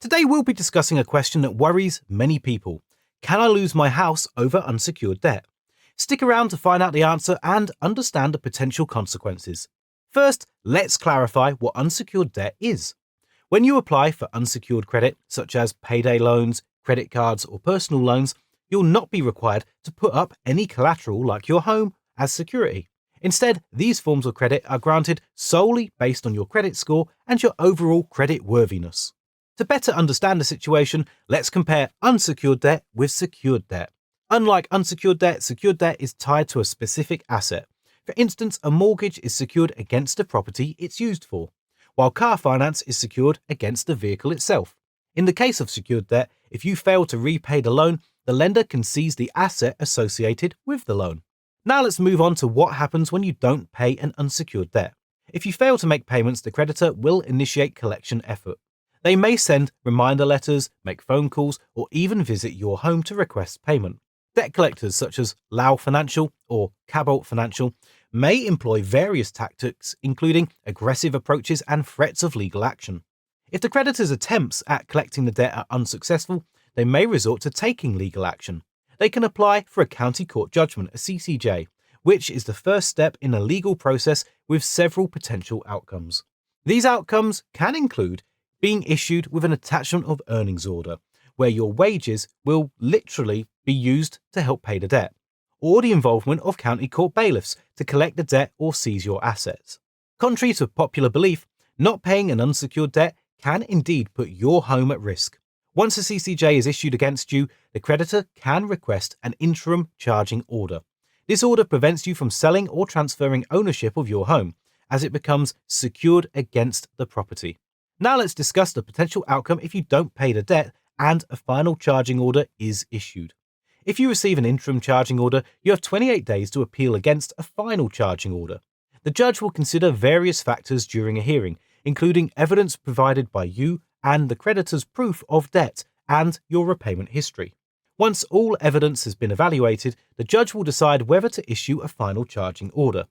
Today we'll be discussing a question that worries many people. Can I lose my house over unsecured debt? Stick around to find out the answer and understand the potential consequences. First, let's clarify what unsecured debt is. When you apply for unsecured credit, such as payday loans, credit cards, or personal loans, you'll not be required to put up any collateral like your home as security. Instead, these forms of credit are granted solely based on your credit score and your overall credit worthiness. To better understand the situation, let's compare unsecured debt with secured debt. Unlike unsecured debt, secured debt is tied to a specific asset. For instance, a mortgage is secured against the property it's used for, while car finance is secured against the vehicle itself. In the case of secured debt, if you fail to repay the loan, the lender can seize the asset associated with the loan. Now let's move on to what happens when you don't pay an unsecured debt. If you fail to make payments, the creditor will initiate collection effort. They may send reminder letters, make phone calls, or even visit your home to request payment. Debt collectors such as Lau Financial or Cabot Financial may employ various tactics, including aggressive approaches and threats of legal action. If the creditor's attempts at collecting the debt are unsuccessful, they may resort to taking legal action. They can apply for a county court judgment, a CCJ, which is the first step in a legal process with several potential outcomes. These outcomes can include being issued with an attachment of earnings order, where your wages will literally be used to help pay the debt, or the involvement of county court bailiffs to collect the debt or seize your assets. Contrary to popular belief, not paying an unsecured debt can indeed put your home at risk. Once a CCJ is issued against you, the creditor can request an interim charging order. This order prevents you from selling or transferring ownership of your home, as it becomes secured against the property. Now let's discuss the potential outcome if you don't pay the debt and a final charging order is issued. If you receive an interim charging order, you have 28 days to appeal against a final charging order. The judge will consider various factors during a hearing, including evidence provided by you and the creditor's proof of debt and your repayment history. Once all evidence has been evaluated, the judge will decide whether to issue a final charging order.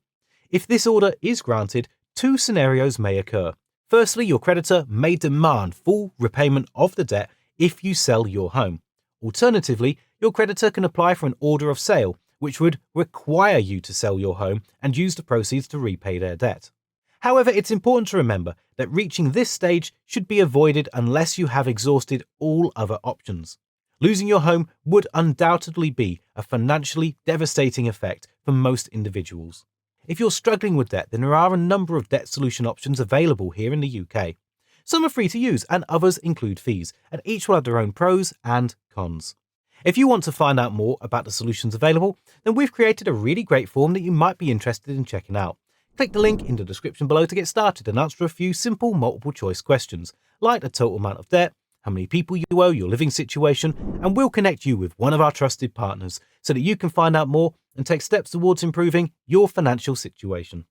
If this order is granted, two scenarios may occur. Firstly, your creditor may demand full repayment of the debt if you sell your home. Alternatively, your creditor can apply for an order of sale, which would require you to sell your home and use the proceeds to repay their debt. However, it's important to remember that reaching this stage should be avoided unless you have exhausted all other options. Losing your home would undoubtedly be a financially devastating effect for most individuals. If you're struggling with debt, then there are a number of debt solution options available here in the UK. Some are free to use and others include fees, and each will have their own pros and cons. If you want to find out more about the solutions available, then we've created a really great form that you might be interested in checking out. Click the link in the description below to get started and answer a few simple multiple choice questions, like the total amount of debt, how many people you owe, your living situation, and we'll connect you with one of our trusted partners so that you can find out more and take steps towards improving your financial situation.